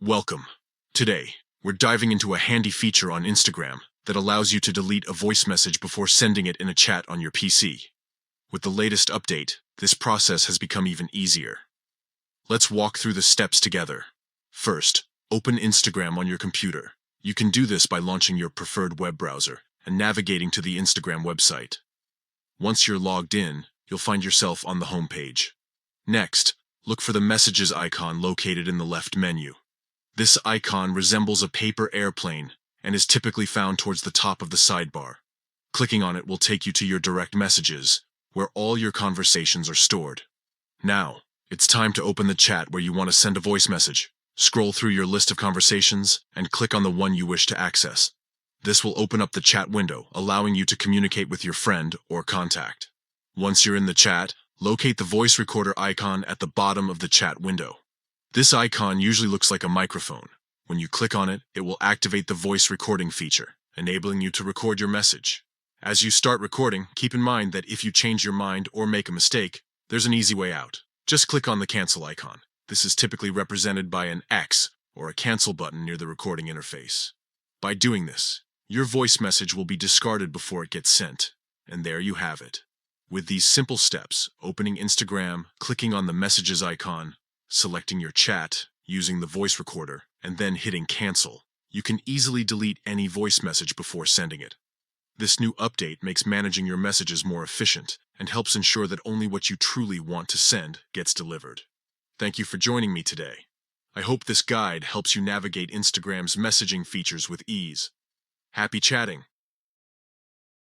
Welcome. Today, we're diving into a handy feature on Instagram that allows you to delete a voice message before sending it in a chat on your PC. With the latest update, this process has become even easier. Let's walk through the steps together. First, open Instagram on your computer. You can do this by launching your preferred web browser and navigating to the Instagram website. Once you're logged in, you'll find yourself on the home page. Next, look for the messages icon located in the left menu. This icon resembles a paper airplane and is typically found towards the top of the sidebar. Clicking on it will take you to your direct messages, where all your conversations are stored. Now, it's time to open the chat where you want to send a voice message. Scroll through your list of conversations and click on the one you wish to access. This will open up the chat window, allowing you to communicate with your friend or contact. Once you're in the chat, locate the voice recorder icon at the bottom of the chat window. This icon usually looks like a microphone. When you click on it, it will activate the voice recording feature, enabling you to record your message. As you start recording, keep in mind that if you change your mind or make a mistake, there's an easy way out. Just click on the cancel icon. This is typically represented by an X or a cancel button near the recording interface. By doing this, your voice message will be discarded before it gets sent. And there you have it. With these simple steps, opening Instagram, clicking on the messages icon, selecting your chat, using the voice recorder, and then hitting cancel, you can easily delete any voice message before sending it. This new update makes managing your messages more efficient and helps ensure that only what you truly want to send gets delivered. Thank you for joining me today. I hope this guide helps you navigate Instagram's messaging features with ease. Happy chatting!